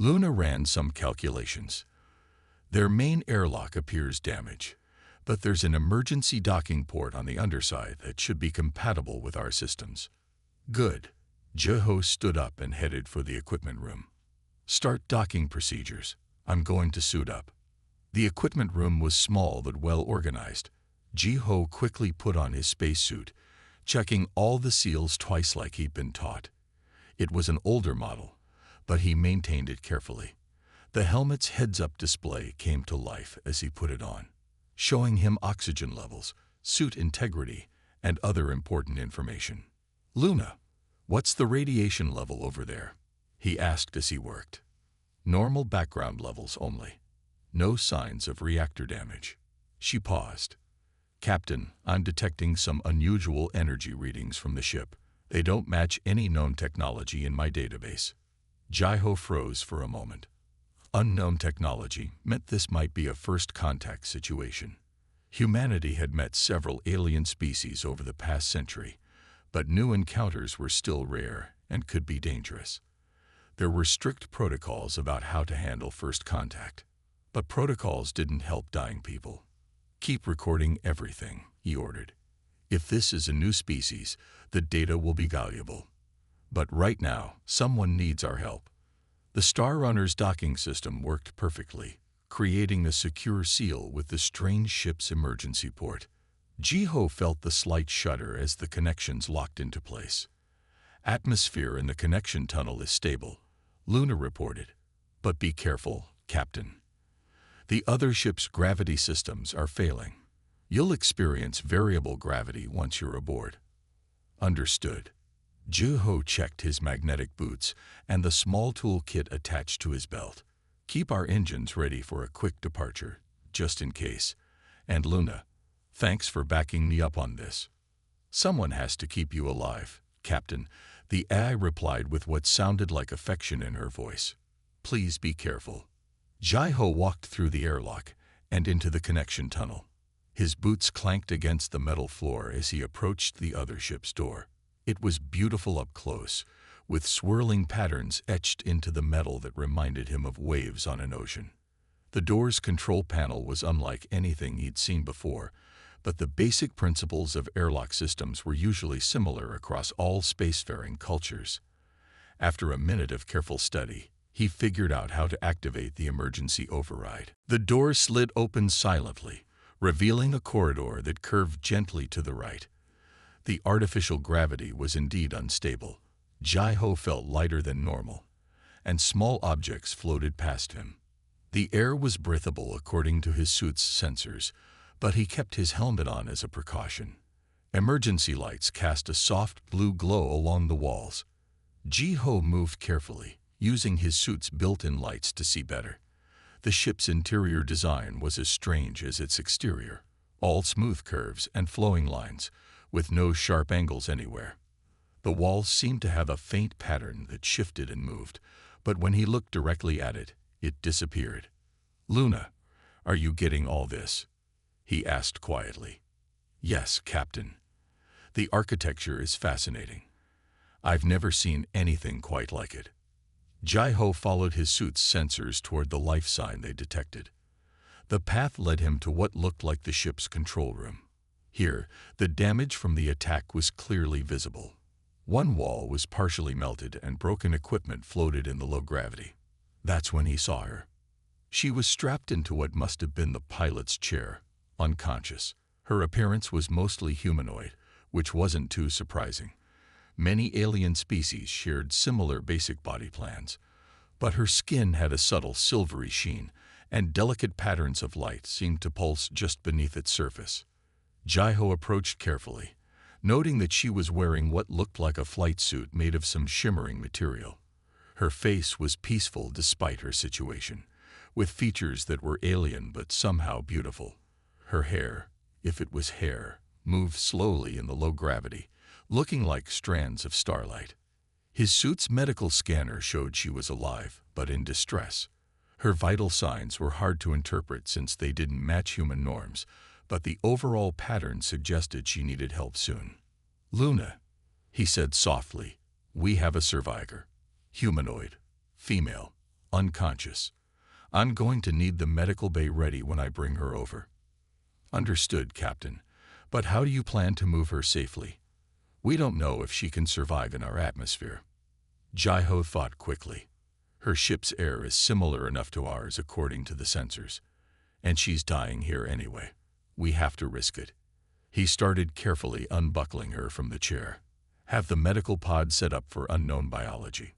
Luna ran some calculations. Their main airlock appears damaged, but there's an emergency docking port on the underside that should be compatible with our systems. Good. Jeho stood up and headed for the equipment room. Start docking procedures. I'm going to suit up. The equipment room was small but well organized. Jeho quickly put on his spacesuit, checking all the seals twice like he'd been taught. It was an older model, but he maintained it carefully. The helmet's heads-up display came to life as he put it on, showing him oxygen levels, suit integrity, and other important information. "Luna, what's the radiation level over there?" he asked as he worked. "Normal background levels only. No signs of reactor damage." She paused. "Captain, I'm detecting some unusual energy readings from the ship. They don't match any known technology in my database." Jeho froze for a moment. Unknown technology meant this might be a first contact situation. Humanity had met several alien species over the past century, but new encounters were still rare and could be dangerous. There were strict protocols about how to handle first contact, but protocols didn't help dying people. "Keep recording everything," he ordered. "If this is a new species, the data will be valuable. But right now, someone needs our help." The Star Runner's docking system worked perfectly, creating a secure seal with the strange ship's emergency port. Jeho felt the slight shudder as the connections locked into place. "Atmosphere in the connection tunnel is stable," Luna reported. "But be careful, Captain. The other ship's gravity systems are failing. You'll experience variable gravity once you're aboard." "Understood." Jeho checked his magnetic boots and the small tool kit attached to his belt. "Keep our engines ready for a quick departure, just in case. And Luna, thanks for backing me up on this." "Someone has to keep you alive, Captain," the AI replied with what sounded like affection in her voice. "Please be careful." Jeho walked through the airlock and into the connection tunnel. His boots clanked against the metal floor as he approached the other ship's door. It was beautiful up close, with swirling patterns etched into the metal that reminded him of waves on an ocean. The door's control panel was unlike anything he'd seen before, but the basic principles of airlock systems were usually similar across all spacefaring cultures. After a minute of careful study, he figured out how to activate the emergency override. The door slid open silently, revealing a corridor that curved gently to the right. The artificial gravity was indeed unstable. Jeho felt lighter than normal, and small objects floated past him. The air was breathable according to his suit's sensors, but he kept his helmet on as a precaution. Emergency lights cast a soft blue glow along the walls. Jeho moved carefully, using his suit's built-in lights to see better. The ship's interior design was as strange as its exterior, all smooth curves and flowing lines, with no sharp angles anywhere. The walls seemed to have a faint pattern that shifted and moved, but when he looked directly at it, it disappeared. "Luna, are you getting all this?" he asked quietly. "Yes, Captain. The architecture is fascinating. I've never seen anything quite like it." Jeho followed his suit's sensors toward the life sign they detected. The path led him to what looked like the ship's control room. Here, the damage from the attack was clearly visible. One wall was partially melted and broken equipment floated in the low gravity. That's when he saw her. She was strapped into what must have been the pilot's chair, unconscious. Her appearance was mostly humanoid, which wasn't too surprising. Many alien species shared similar basic body plans, but her skin had a subtle silvery sheen, and delicate patterns of light seemed to pulse just beneath its surface. Jeho approached carefully, noting that she was wearing what looked like a flight suit made of some shimmering material. Her face was peaceful despite her situation, with features that were alien but somehow beautiful. Her hair, if it was hair, moved slowly in the low gravity, looking like strands of starlight. His suit's medical scanner showed she was alive, but in distress. Her vital signs were hard to interpret since they didn't match human norms, but the overall pattern suggested she needed help soon. "Luna," he said softly, "we have a survivor. Humanoid. Female. unconscious. I'm going to need the medical bay ready when I bring her over. Understood, Captain. But how do you plan to move her safely? We don't know if she can survive in our atmosphere. Jai-Ho thought quickly. Her ship's air is similar enough to ours according to the sensors. And she's dying here anyway. We have to risk it. He started carefully unbuckling her from the chair. Have the medical pod set up for unknown biology.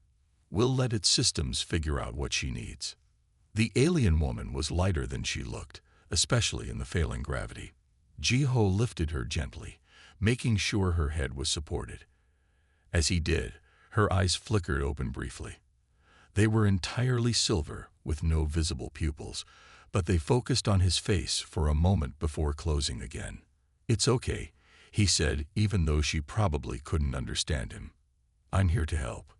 We'll let its systems figure out what she needs. The alien woman was lighter than she looked, especially in the failing gravity. Ji-Ho lifted her gently, making sure her head was supported. As he did, her eyes flickered open briefly. They were entirely silver, with no visible pupils, but they focused on his face for a moment before closing again. It's okay, he said, even though she probably couldn't understand him. I'm here to help.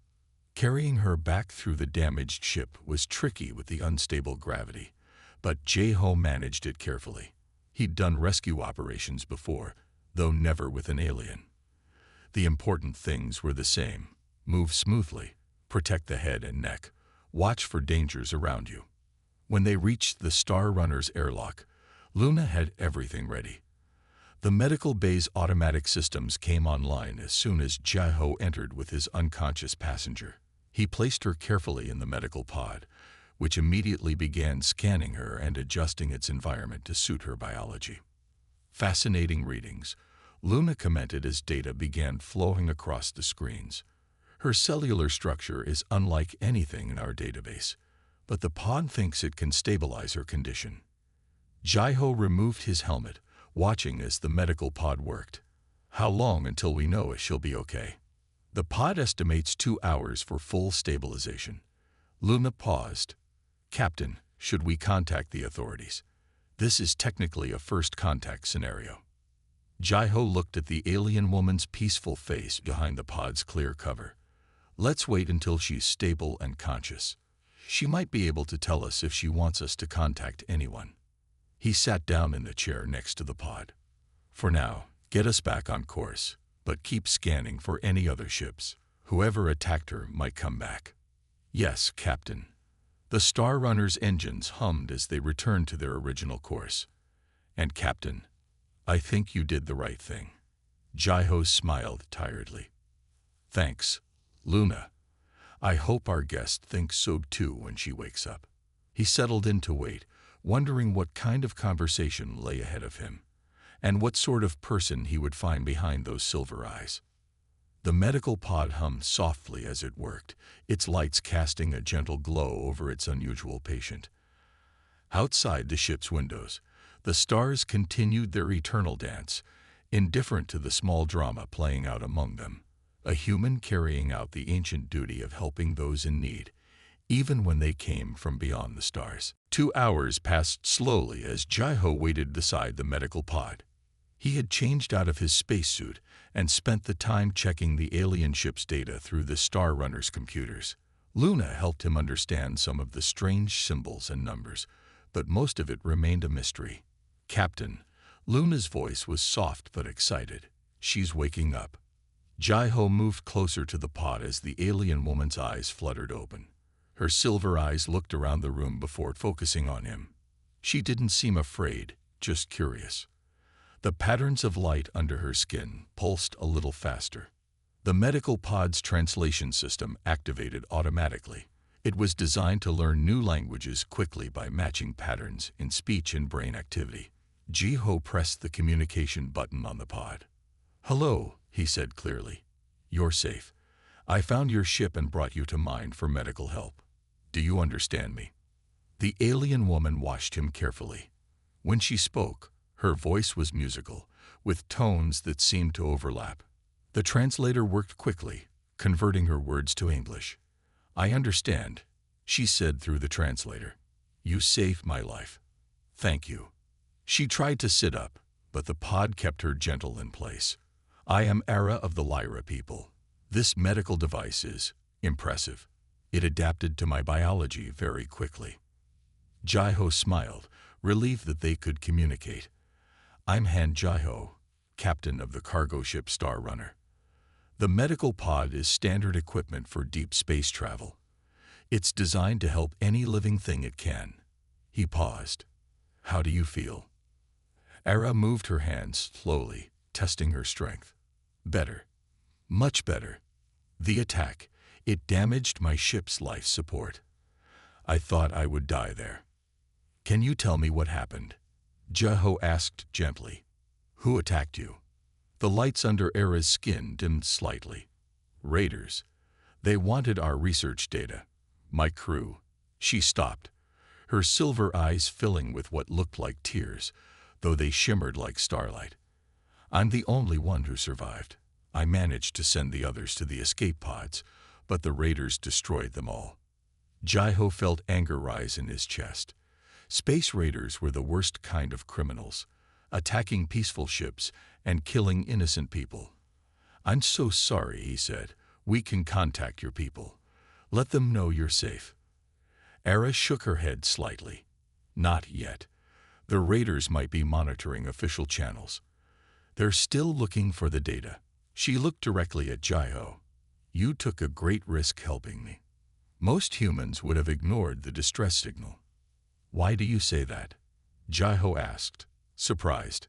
Carrying her back through the damaged ship was tricky with the unstable gravity, but Ji-Ho managed it carefully. He'd done rescue operations before, though never with an alien. The important things were the same. Move smoothly, protect the head and neck, watch for dangers around you. When they reached the Star Runner's airlock, Luna had everything ready. The medical bay's automatic systems came online as soon as Ji-Ho entered with his unconscious passenger. He placed her carefully in the medical pod, which immediately began scanning her and adjusting its environment to suit her biology. Fascinating readings, Luna commented as data began flowing across the screens. Her cellular structure is unlike anything in our database, but the pod thinks it can stabilize her condition. Ji-Ho removed his helmet, watching as the medical pod worked. How long until we know if she'll be okay? The pod estimates 2 hours for full stabilization. Luna paused. Captain, should we contact the authorities? This is technically a first contact scenario. Ji-Ho looked at the alien woman's peaceful face behind the pod's clear cover. Let's wait until she's stable and conscious. She might be able to tell us if she wants us to contact anyone. He sat down in the chair next to the pod. For now, get us back on course, but keep scanning for any other ships. Whoever attacked her might come back. Yes, Captain. The Star Runner's engines hummed as they returned to their original course. And Captain, I think you did the right thing. Ji-Ho smiled tiredly. Thanks, Luna. I hope our guest thinks so too when she wakes up. He settled in to wait, wondering what kind of conversation lay ahead of him, and what sort of person he would find behind those silver eyes. The medical pod hummed softly as it worked, its lights casting a gentle glow over its unusual patient. Outside the ship's windows, the stars continued their eternal dance, indifferent to the small drama playing out among them. A human carrying out the ancient duty of helping those in need, even when they came from beyond the stars. 2 hours passed slowly as Ji-Ho waited beside the medical pod. He had changed out of his spacesuit and spent the time checking the alien ship's data through the Star Runner's computers. Luna helped him understand some of the strange symbols and numbers, but most of it remained a mystery. Captain, Luna's voice was soft but excited. She's waking up. Ji-Ho moved closer to the pod as the alien woman's eyes fluttered open. Her silver eyes looked around the room before focusing on him. She didn't seem afraid, just curious. The patterns of light under her skin pulsed a little faster. The medical pod's translation system activated automatically. It was designed to learn new languages quickly by matching patterns in speech and brain activity. Ji-Ho pressed the communication button on the pod. Hello, he said clearly. You're safe. I found your ship and brought you to mine for medical help. Do you understand me? The alien woman watched him carefully. When she spoke, her voice was musical, with tones that seemed to overlap. The translator worked quickly, converting her words to English. I understand, she said through the translator. You saved my life. Thank you. She tried to sit up, but the pod kept her gentle in place. I am Ara of the Lyra people. This medical device is impressive. It adapted to my biology very quickly. Ji-Ho smiled, relieved that they could communicate. I'm Han Ji-Ho, captain of the cargo ship Star Runner. The medical pod is standard equipment for deep space travel. It's designed to help any living thing it can. He paused. How do you feel? Era moved her hands slowly, testing her strength. Better. Much better. The attack, it damaged my ship's life support. I thought I would die there. Can you tell me what happened? Jeho asked gently. Who attacked you? The lights under Era's skin dimmed slightly. Raiders. They wanted our research data. My crew. She stopped, her silver eyes filling with what looked like tears, though they shimmered like starlight. I'm the only one who survived. I managed to send the others to the escape pods, but the raiders destroyed them all. Jeho felt anger rise in his chest. Space raiders were the worst kind of criminals, attacking peaceful ships and killing innocent people. I'm so sorry, he said. We can contact your people. Let them know you're safe. Era shook her head slightly. Not yet. The raiders might be monitoring official channels. They're still looking for the data. She looked directly at Jeho. You took a great risk helping me. Most humans would have ignored the distress signal. Why do you say that? Jeho asked, surprised.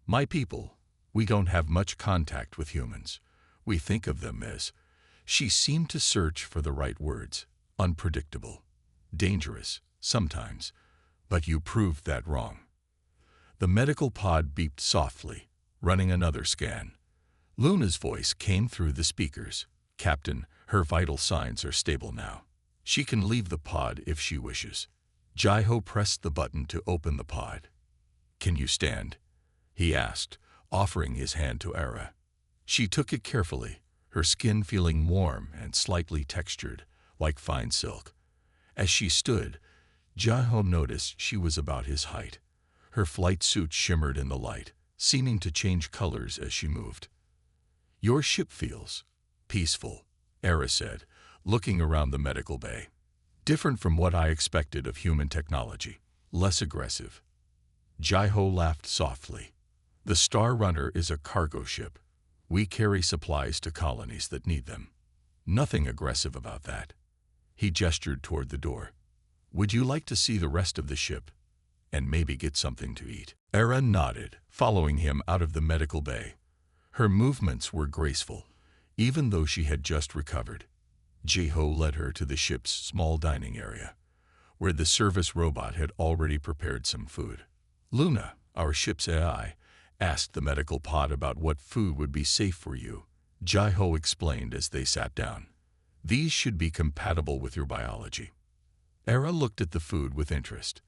My people, we don't have much contact with humans. We think of them as... She seemed to search for the right words. Unpredictable. Dangerous, sometimes. But you proved that wrong. The medical pod beeped softly, running another scan. Luna's voice came through the speakers. Captain, her vital signs are stable now. She can leave the pod if she wishes. Jeho pressed the button to open the pod. Can you stand? He asked, offering his hand to Era. She took it carefully, her skin feeling warm and slightly textured, like fine silk. As she stood, Jeho noticed she was about his height. Her flight suit shimmered in the light, seeming to change colors as she moved. Your ship feels peaceful, Era said, looking around the medical bay. Different from what I expected of human technology, less aggressive. Jeho laughed softly. The Star Runner is a cargo ship. We carry supplies to colonies that need them. Nothing aggressive about that. He gestured toward the door. Would you like to see the rest of the ship? And maybe get something to eat? Era nodded, following him out of the medical bay. Her movements were graceful, even though she had just recovered. Jeho led her to the ship's small dining area, where the service robot had already prepared some food. Luna, our ship's AI, asked the medical pod about what food would be safe for you. Jeho explained as they sat down. These should be compatible with your biology. Era looked at the food with interest.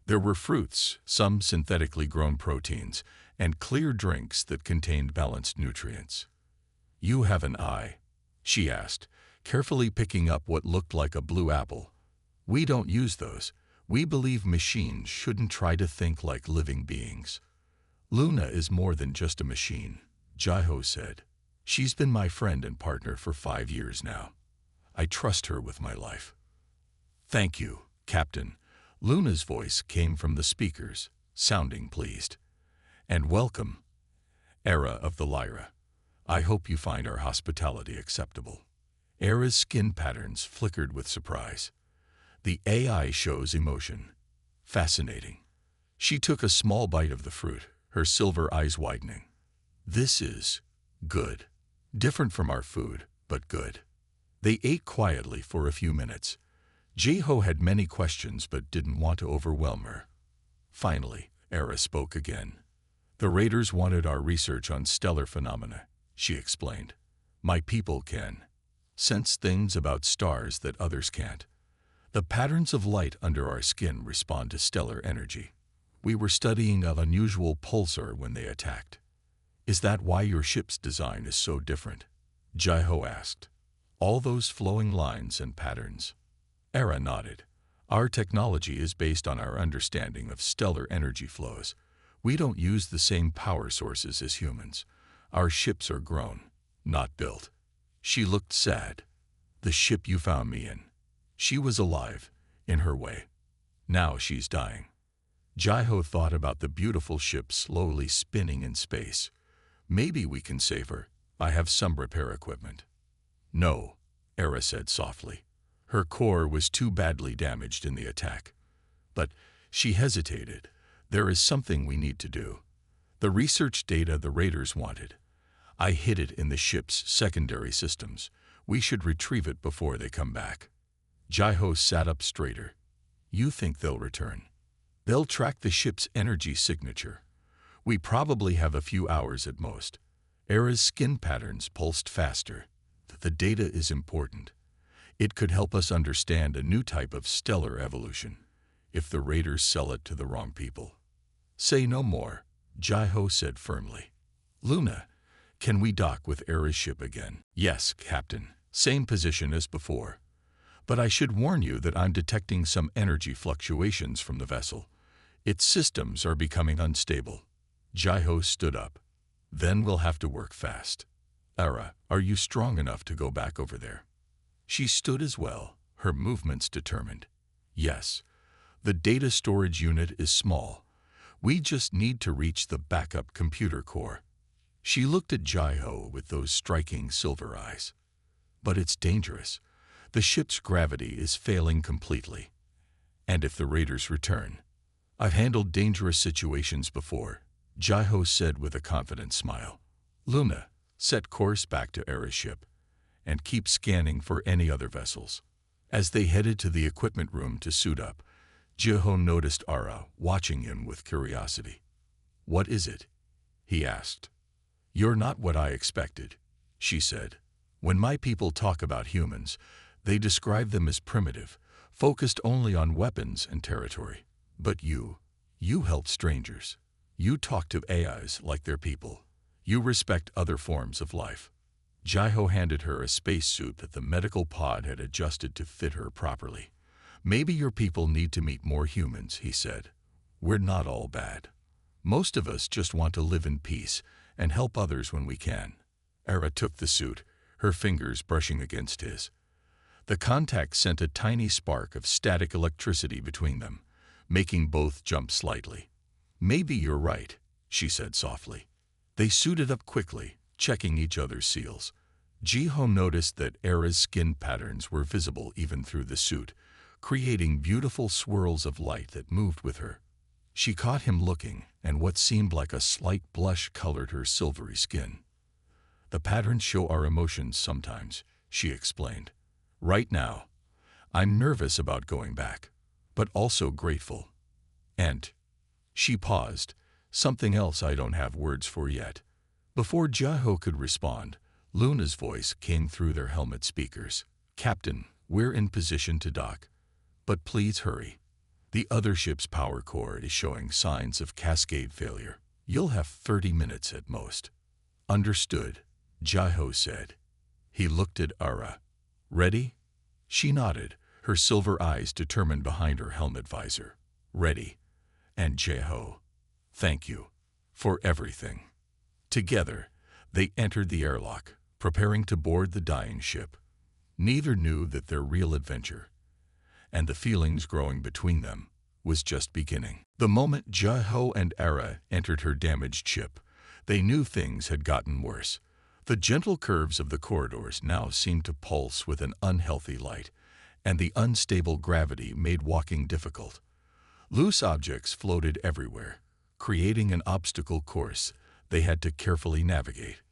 There were fruits, some synthetically grown proteins, and clear drinks that contained balanced nutrients. You have an eye, she asked, carefully picking up what looked like a blue apple. We don't use those. We believe machines shouldn't try to think like living beings. Luna is more than just a machine, Jeho said. She's been my friend and partner for 5 years now. I trust her with my life. Thank you, Captain. Luna's voice came from the speakers, sounding pleased. And welcome, Era of the Lyra. I hope you find our hospitality acceptable. Era's skin patterns flickered with surprise. The AI shows emotion. Fascinating. She took a small bite of the fruit, her silver eyes widening. This is good. Different from our food, but good. They ate quietly for a few minutes. Jeho had many questions but didn't want to overwhelm her. Finally, Era spoke again. The raiders wanted our research on stellar phenomena, she explained. My people can sense things about stars that others can't. The patterns of light under our skin respond to stellar energy. We were studying an unusual pulsar when they attacked. Is that why your ship's design is so different? Jeho asked. All those flowing lines and patterns. Era nodded. Our technology is based on our understanding of stellar energy flows. We don't use the same power sources as humans. Our ships are grown, not built. She looked sad. The ship you found me in. She was alive, in her way. Now she's dying. Jeho thought about the beautiful ship slowly spinning in space. Maybe we can save her. I have some repair equipment. No, Era said softly. Her core was too badly damaged in the attack. But she hesitated. There is something we need to do. The research data the raiders wanted. I hid it in the ship's secondary systems. We should retrieve it before they come back. Jaiho sat up straighter. You think they'll return? They'll track the ship's energy signature. We probably have a few hours at most. Era's skin patterns pulsed faster. The data is important. It could help us understand a new type of stellar evolution, if the raiders sell it to the wrong people. Say no more, Jaiho said firmly. Luna, can we dock with Era's ship again? Yes, Captain. Same position as before. But I should warn you that I'm detecting some energy fluctuations from the vessel. Its systems are becoming unstable. Jaiho stood up. Then we'll have to work fast. Era, are you strong enough to go back over there? She stood as well, her movements determined. Yes. The data storage unit is small. We just need to reach the backup computer core. She looked at Jaiho with those striking silver eyes. But it's dangerous. The ship's gravity is failing completely. And if the raiders return? I've handled dangerous situations before, Jaiho said with a confident smile. Luna, set course back to Era's ship, and keep scanning for any other vessels. As they headed to the equipment room to suit up, Jaiho noticed Ara watching him with curiosity. What is it? He asked. You're not what I expected, she said. When my people talk about humans, they describe them as primitive, focused only on weapons and territory. But you help strangers. You talk to AIs like they're people. You respect other forms of life. Jaiho handed her a spacesuit that the medical pod had adjusted to fit her properly. Maybe your people need to meet more humans, he said. We're not all bad. Most of us just want to live in peace and help others when we can. Era took the suit, her fingers brushing against his. The contact sent a tiny spark of static electricity between them, making both jump slightly. Maybe you're right, she said softly. They suited up quickly, checking each other's seals. Jaiho noticed that Era's skin patterns were visible even through the suit, creating beautiful swirls of light that moved with her. She caught him looking, and what seemed like a slight blush colored her silvery skin. The patterns show our emotions sometimes, she explained. Right now, I'm nervous about going back, but also grateful. And she paused, something else I don't have words for yet. Before Jaiho could respond, Luna's voice came through their helmet speakers. Captain, we're in position to dock. But please hurry. The other ship's power core is showing signs of cascade failure. You'll have 30 minutes at most. Understood, Jaiho said. He looked at Ara. Ready? She nodded, her silver eyes determined behind her helmet visor. Ready. And Jaiho, thank you for everything. Together, they entered the airlock, preparing to board the dying ship. Neither knew that their real adventure, and the feelings growing between them, was just beginning. The moment Jaiho and Ara entered her damaged ship, they knew things had gotten worse. The gentle curves of the corridors now seemed to pulse with an unhealthy light, and the unstable gravity made walking difficult. Loose objects floated everywhere, creating an obstacle course they had to carefully navigate.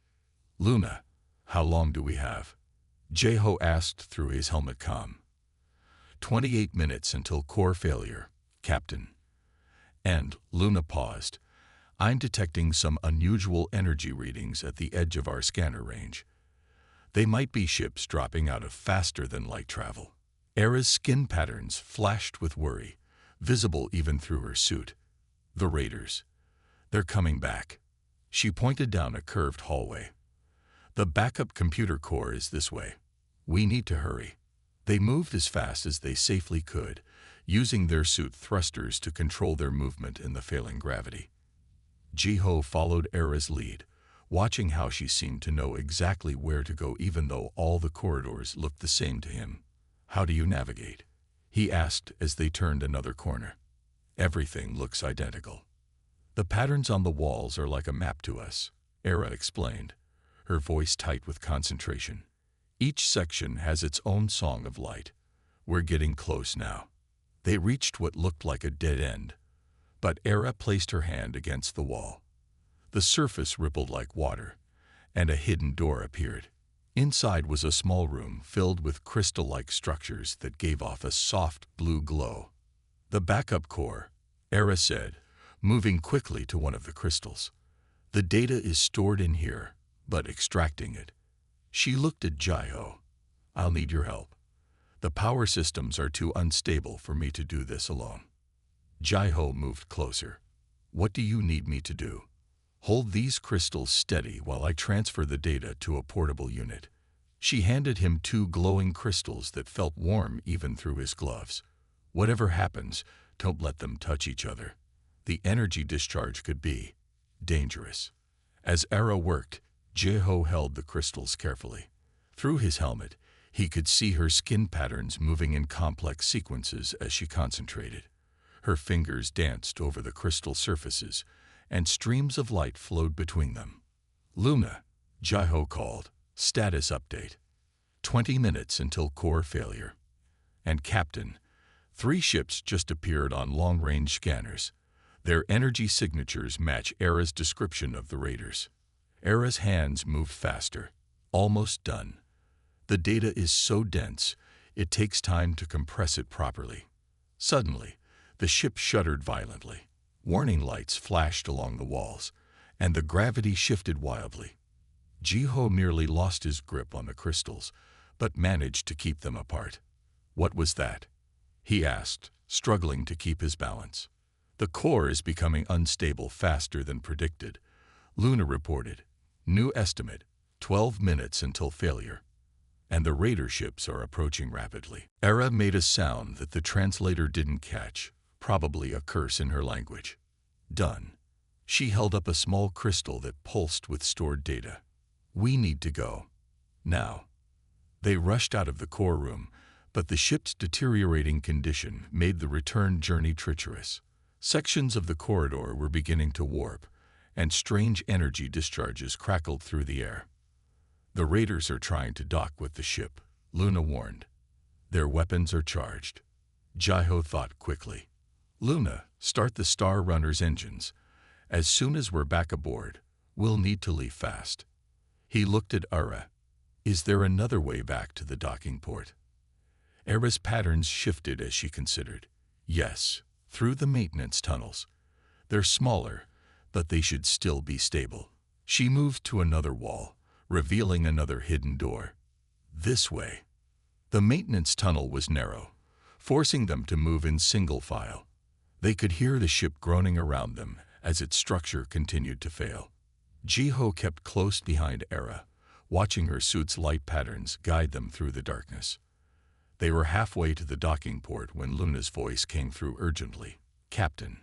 Luna, how long do we have? Jaiho asked through his helmet comm. 28 minutes until core failure, Captain. And Luna paused. I'm detecting some unusual energy readings at the edge of our scanner range. They might be ships dropping out of faster-than-light travel. Era's skin patterns flashed with worry, visible even through her suit. The raiders. They're coming back. She pointed down a curved hallway. The backup computer core is this way. We need to hurry. They moved as fast as they safely could, using their suit thrusters to control their movement in the failing gravity. Jaiho followed Era's lead, watching how she seemed to know exactly where to go even though all the corridors looked the same to him. How do you navigate? He asked as they turned another corner. Everything looks identical. The patterns on the walls are like a map to us, Era explained, her voice tight with concentration. Each section has its own song of light. We're getting close now. They reached what looked like a dead end, but Era placed her hand against the wall. The surface rippled like water, and a hidden door appeared. Inside was a small room filled with crystal-like structures that gave off a soft blue glow. The backup core, Era said, moving quickly to one of the crystals. The data is stored in here, but extracting it. She looked at Jaiho. I'll need your help. The power systems are too unstable for me to do this alone. Jaiho moved closer. What do you need me to do? Hold these crystals steady while I transfer the data to a portable unit. She handed him 2 glowing crystals that felt warm even through his gloves. Whatever happens, don't let them touch each other. The energy discharge could be dangerous. As Era worked, Jaiho held the crystals carefully. Through his helmet, he could see her skin patterns moving in complex sequences as she concentrated. Her fingers danced over the crystal surfaces, and streams of light flowed between them. Luna, Jaiho called. Status update. 20 minutes until core failure. And Captain, 3 ships just appeared on long-range scanners. Their energy signatures match Era's description of the raiders. Era's hands moved faster. Almost done. The data is so dense, it takes time to compress it properly. Suddenly, the ship shuddered violently. Warning lights flashed along the walls, and the gravity shifted wildly. Jaiho nearly lost his grip on the crystals, but managed to keep them apart. What was that? He asked, struggling to keep his balance. The core is becoming unstable faster than predicted, Luna reported. New estimate, 12 minutes until failure. And the raider ships are approaching rapidly. Era made a sound that the translator didn't catch, probably a curse in her language. Done. She held up a small crystal that pulsed with stored data. We need to go. Now. They rushed out of the core room, but the ship's deteriorating condition made the return journey treacherous. Sections of the corridor were beginning to warp, and strange energy discharges crackled through the air. The raiders are trying to dock with the ship, Luna warned. Their weapons are charged. Jaiho thought quickly. Luna, start the Star Runner's engines. As soon as we're back aboard, we'll need to leave fast. He looked at Era. Is there another way back to the docking port? Era's patterns shifted as she considered. Yes, through the maintenance tunnels. They're smaller, but they should still be stable. She moved to another wall, revealing another hidden door. This way. The maintenance tunnel was narrow, forcing them to move in single file. They could hear the ship groaning around them as its structure continued to fail. Jaiho kept close behind Era, watching her suit's light patterns guide them through the darkness. They were halfway to the docking port when Luna's voice came through urgently. Captain,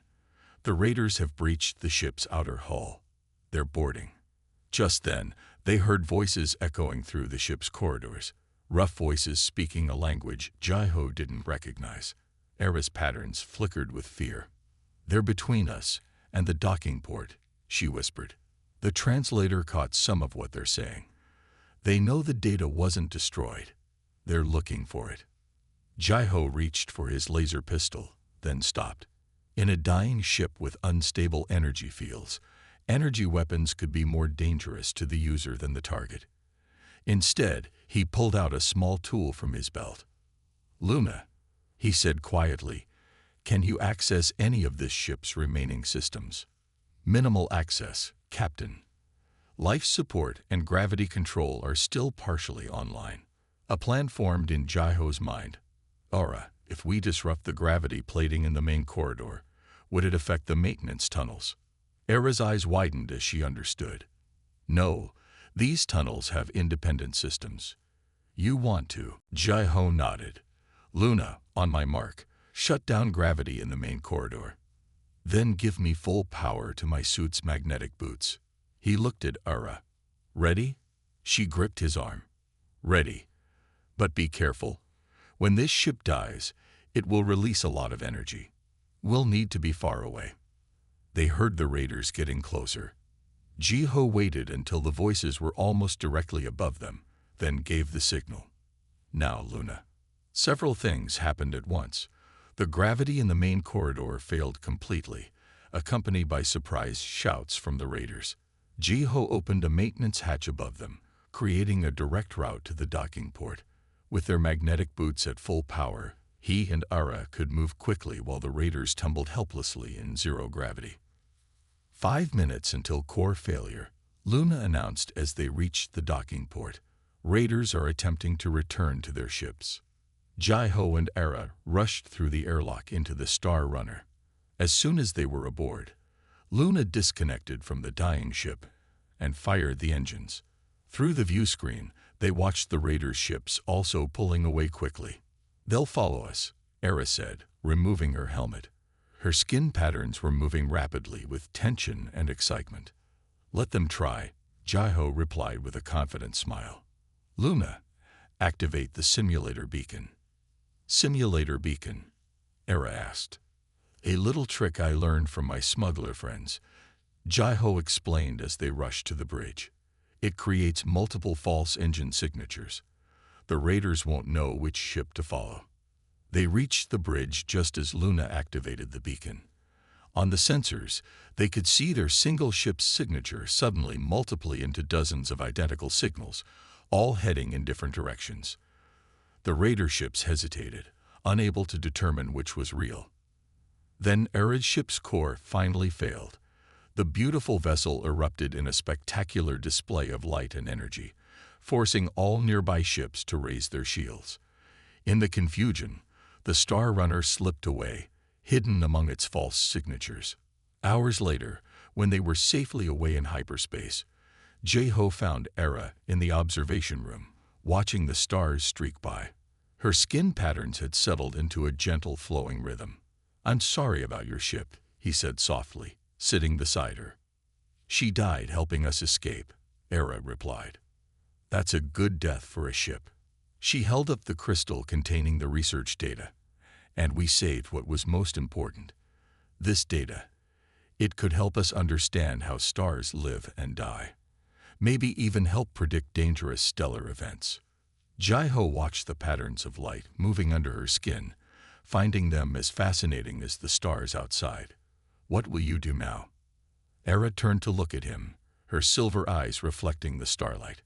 the raiders have breached the ship's outer hull. They're boarding. Just then, they heard voices echoing through the ship's corridors, rough voices speaking a language Jaiho didn't recognize. Era's patterns flickered with fear. They're between us and the docking port, she whispered. The translator caught some of what they're saying. They know the data wasn't destroyed. They're looking for it. Jaiho reached for his laser pistol, then stopped. In a dying ship with unstable energy fields, energy weapons could be more dangerous to the user than the target. Instead, he pulled out a small tool from his belt. Luna, he said quietly, can you access any of this ship's remaining systems? Minimal access, Captain. Life support and gravity control are still partially online. A plan formed in Jaiho's mind. Aura, if we disrupt the gravity plating in the main corridor, would it affect the maintenance tunnels? Era's eyes widened as she understood. No, these tunnels have independent systems. You want to? Jaiho nodded. Luna, on my mark, shut down gravity in the main corridor. Then give me full power to my suit's magnetic boots. He looked at Era. Ready? She gripped his arm. Ready. But be careful. When this ship dies, it will release a lot of energy. We'll need to be far away. They heard the raiders getting closer. Jaiho waited until the voices were almost directly above them, then gave the signal. Now, Luna. Several things happened at once. The gravity in the main corridor failed completely, accompanied by surprised shouts from the raiders. Jiho opened a maintenance hatch above them, creating a direct route to the docking port. With their magnetic boots at full power, he and Ara could move quickly while the raiders tumbled helplessly in zero gravity. 5 minutes until core failure, Luna announced as they reached the docking port. Raiders are attempting to return to their ships. Jiho and Ara rushed through the airlock into the Star Runner. As soon as they were aboard, Luna disconnected from the dying ship and fired the engines. Through the view screen, they watched the raiders' ships also pulling away quickly. "They'll follow us," Ara said, removing her helmet. Her skin patterns were moving rapidly with tension and excitement. "Let them try," Jiho replied with a confident smile. "Luna, activate the simulator beacon." "Simulator beacon?" Ara asked. "A little trick I learned from my smuggler friends," Jiho explained as they rushed to the bridge. "It creates multiple false engine signatures. The raiders won't know which ship to follow." They reached the bridge just as Luna activated the beacon. On the sensors, they could see their single ship's signature suddenly multiply into dozens of identical signals, all heading in different directions. The raider ships hesitated, unable to determine which was real. Then Ara's ship's core finally failed. The beautiful vessel erupted in a spectacular display of light and energy, forcing all nearby ships to raise their shields. In the confusion, the Star Runner slipped away, hidden among its false signatures. Hours later, when they were safely away in hyperspace, Jiho found Ara in the observation room, watching the stars streak by. Her skin patterns had settled into a gentle flowing rhythm. "I'm sorry about your ship," he said softly, sitting beside her. "She died helping us escape," Ara replied. "That's a good death for a ship." She held up the crystal containing the research data. "And we saved what was most important. This data. It could help us understand how stars live and die. Maybe even help predict dangerous stellar events." Jiho watched the patterns of light moving under her skin, finding them as fascinating as the stars outside. "What will you do now?" Ara turned to look at him, her silver eyes reflecting the starlight.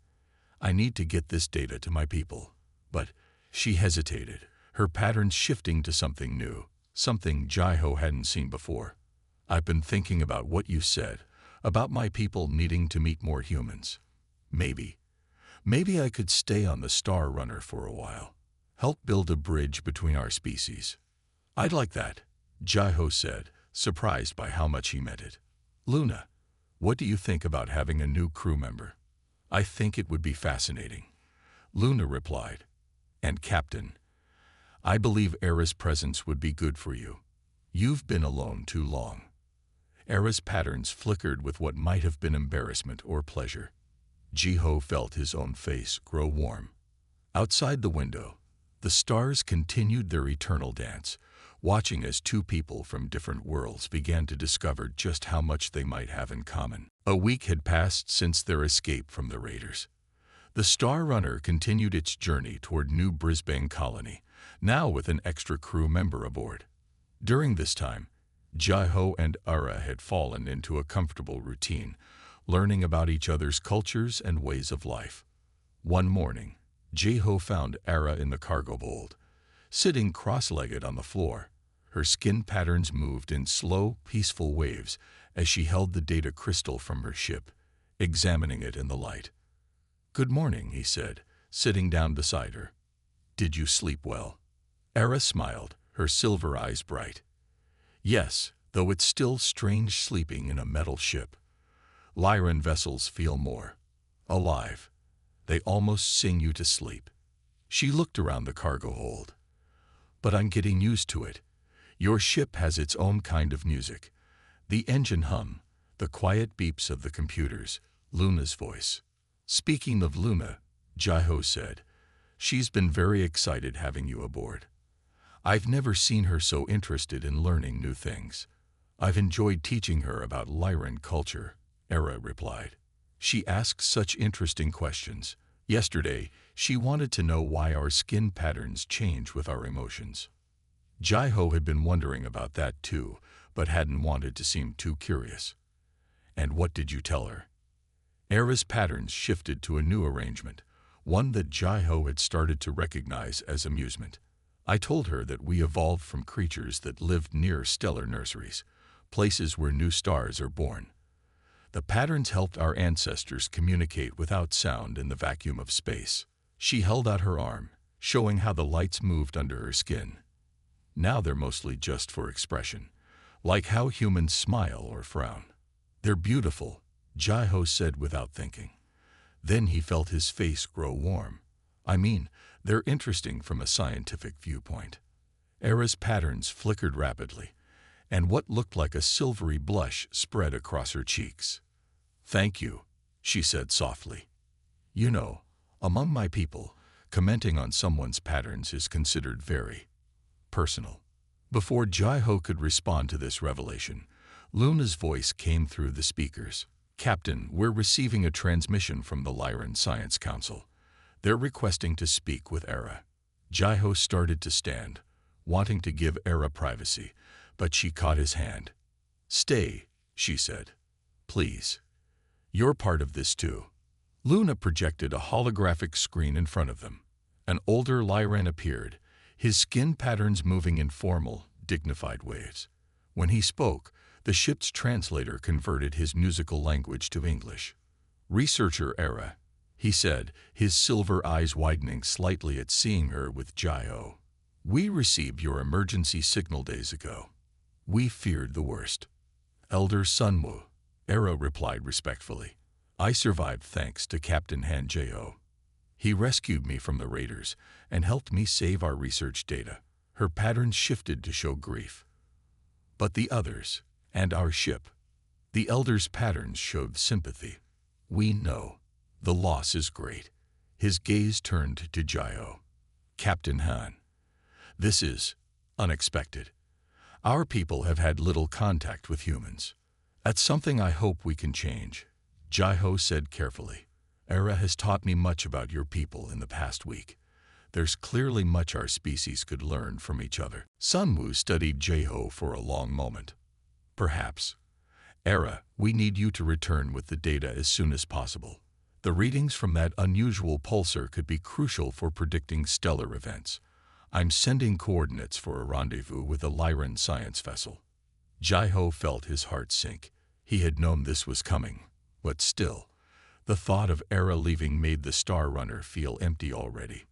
"I need to get this data to my people." But she hesitated, her patterns shifting to something new, something Jiho hadn't seen before. "I've been thinking about what you said, about my people needing to meet more humans. Maybe I could stay on the Star Runner for a while, help build a bridge between our species." "I'd like that," Jiho said, surprised by how much he meant it. "Luna, what do you think about having a new crew member?" "I think it would be fascinating," Luna replied. "And Captain, I believe Ara's presence would be good for you. You've been alone too long." Ara's patterns flickered with what might have been embarrassment or pleasure. Jiho felt his own face grow warm. Outside the window, the stars continued their eternal dance, watching as two people from different worlds began to discover just how much they might have in common. A week had passed since their escape from the raiders. The Star Runner continued its journey toward New Brisbane Colony, now with an extra crew member aboard. During this time, Jiho and Ara had fallen into a comfortable routine, learning about each other's cultures and ways of life. One morning, Jiho found Ara in the cargo hold, sitting cross-legged on the floor. Her skin patterns moved in slow, peaceful waves as she held the data crystal from her ship, examining it in the light. "Good morning," he said, sitting down beside her. "Did you sleep well?" Ara smiled, her silver eyes bright. "Yes, though it's still strange sleeping in a metal ship. Lyran vessels feel more alive. They almost sing you to sleep." She looked around the cargo hold. "But I'm getting used to it. Your ship has its own kind of music. The engine hum, the quiet beeps of the computers," Luna's voice. "Speaking of Luna," Jiho said, "she's been very excited having you aboard. I've never seen her so interested in learning new things." "I've enjoyed teaching her about Lyran culture," Ara replied. "She asks such interesting questions," Yesterday, she wanted to know why our skin patterns change with our emotions. Jai-Ho had been wondering about that too, but hadn't wanted to seem too curious. And what did you tell her? Era's patterns shifted to a new arrangement, one that Jai-Ho had started to recognize as amusement. I told her that we evolved from creatures that lived near stellar nurseries, places where new stars are born. The patterns helped our ancestors communicate without sound in the vacuum of space. She held out her arm, showing how the lights moved under her skin. Now they're mostly just for expression, like how humans smile or frown. They're beautiful, Jai-Ho said without thinking. Then he felt his face grow warm. I mean, they're interesting from a scientific viewpoint. Era's patterns flickered rapidly, and what looked like a silvery blush spread across her cheeks. Thank you, she said softly. You know, among my people, commenting on someone's patterns is considered very personal. Before Jai-Ho could respond to this revelation, Luna's voice came through the speakers. Captain, we're receiving a transmission from the Lyran Science Council. They're requesting to speak with Era. Jai-Ho started to stand, wanting to give Era privacy, but she caught his hand. Stay, she said. Please. You're part of this too. Luna projected a holographic screen in front of them. An older Lyran appeared, his skin patterns moving in formal, dignified waves. When he spoke, the ship's translator converted his musical language to English. Researcher Era, he said, his silver eyes widening slightly at seeing her with Jai-Ho. We received your emergency signal days ago. We feared the worst. Elder Sunwoo, Era replied respectfully. I survived thanks to Captain Han Jae-ho. He rescued me from the raiders and helped me save our research data. Her patterns shifted to show grief. But the others, and our ship. The Elder's patterns showed sympathy. We know. The loss is great. His gaze turned to Jai-Ho. Captain Han. This is unexpected. Our people have had little contact with humans. That's something I hope we can change, Jai-Ho said carefully. Era has taught me much about your people in the past week. There's clearly much our species could learn from each other. Sunwoo studied Jai-Ho for a long moment. Perhaps. Era, we need you to return with the data as soon as possible. The readings from that unusual pulsar could be crucial for predicting stellar events. I'm sending coordinates for a rendezvous with a Lyran science vessel. Jai-Ho felt his heart sink. He had known this was coming, but still, the thought of Era leaving made the Star Runner feel empty already.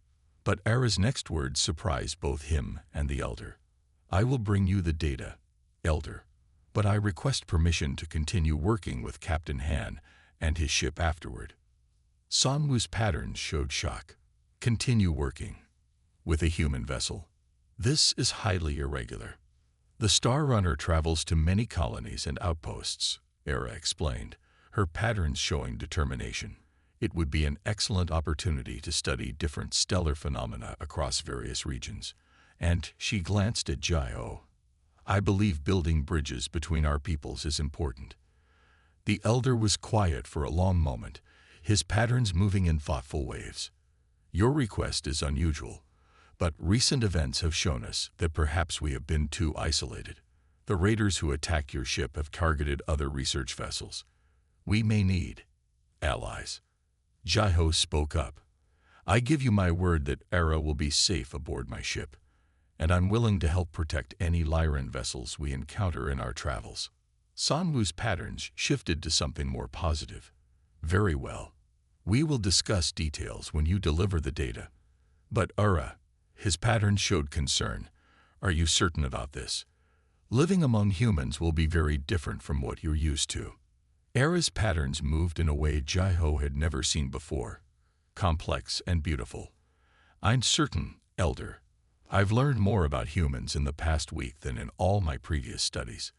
But Era's next words surprised both him and the Elder. I will bring you the data, Elder, but I request permission to continue working with Captain Han and his ship afterward. Sunwoo's patterns showed shock. Continue working. With a human vessel? This is highly irregular. The Star Runner travels to many colonies and outposts, Era explained, her patterns showing determination. It would be an excellent opportunity to study different stellar phenomena across various regions. And she glanced at Jai-Ho. I believe building bridges between our peoples is important. The Elder was quiet for a long moment, his patterns moving in thoughtful waves. Your request is unusual, but recent events have shown us that perhaps we have been too isolated. The raiders who attacked your ship have targeted other research vessels. We may need allies. Jai-Ho spoke up. I give you my word that Era will be safe aboard my ship, and I'm willing to help protect any Lyran vessels we encounter in our travels. Sunwoo's patterns shifted to something more positive. Very well. We will discuss details when you deliver the data. But Era, his patterns showed concern. Are you certain about this? Living among humans will be very different from what you're used to. Era's patterns moved in a way Jai-Ho had never seen before. Complex and beautiful. I'm certain, Elder. I've learned more about humans in the past week than in all my previous studies.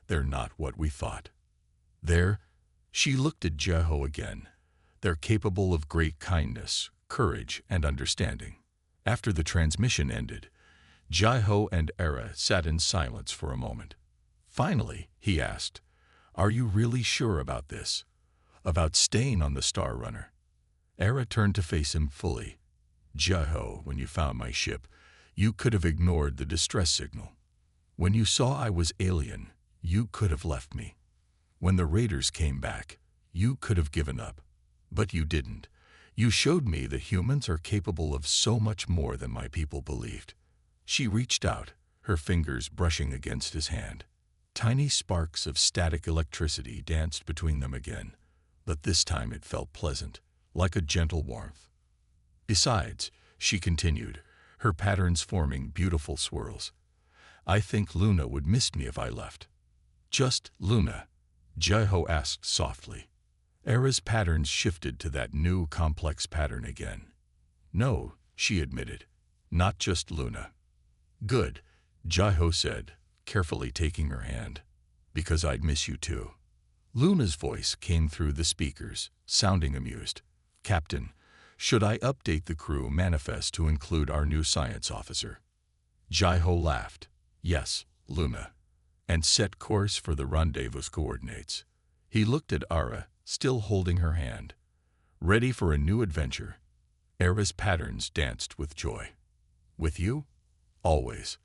They're not what we thought. She looked at Jai-Ho again. They're capable of great kindness, courage, and understanding. After the transmission ended, Jai-Ho and Era sat in silence for a moment. Finally, he asked, are you really sure about this? About staying on the Star Runner? Era turned to face him fully. Jeho, when you found my ship, you could have ignored the distress signal. When you saw I was alien, you could have left me. When the raiders came back, you could have given up. But you didn't. You showed me that humans are capable of so much more than my people believed. She reached out, her fingers brushing against his hand. Tiny sparks of static electricity danced between them again, but this time it felt pleasant, like a gentle warmth. Besides, she continued, her patterns forming beautiful swirls, I think Luna would miss me if I left. Just Luna? Jeho asked softly. Era's patterns shifted to that new complex pattern again. No, she admitted, not just Luna. Good, Jeho said, carefully taking her hand, because I'd miss you too. Luna's voice came through the speakers, sounding amused. Captain, should I update the crew manifest to include our new science officer? Jeho laughed. Yes, Luna. And set course for the rendezvous coordinates. He looked at Ara, still holding her hand. Ready for a new adventure? Era's patterns danced with joy. With you? Always.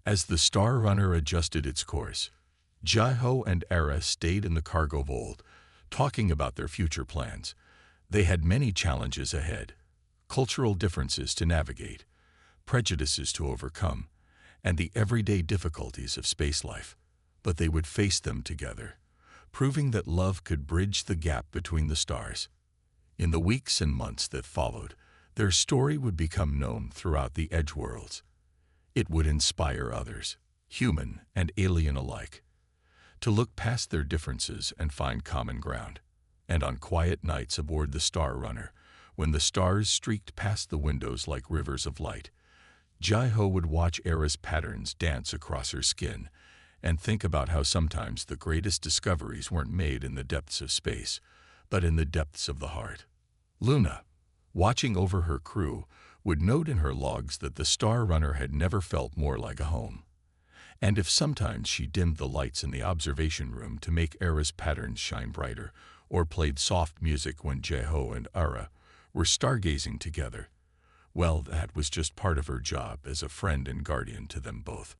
As the Star Runner adjusted its course, Jeho and Era stayed in the cargo hold, talking about their future plans. They had many challenges ahead, cultural differences to navigate, prejudices to overcome, and the everyday difficulties of space life. But they would face them together, proving that love could bridge the gap between the stars. In the weeks and months that followed, their story would become known throughout the Edge worlds. It would inspire others, human and alien alike, to look past their differences and find common ground. And on quiet nights aboard the Star Runner, when the stars streaked past the windows like rivers of light, Jeho would watch Era's patterns dance across her skin and think about how sometimes the greatest discoveries weren't made in the depths of space, but in the depths of the heart. Luna, watching over her crew, would note in her logs that the Star Runner had never felt more like a home. And if sometimes she dimmed the lights in the observation room to make Era's patterns shine brighter, or played soft music when Jeho and Ara were stargazing together, well, that was just part of her job as a friend and guardian to them both.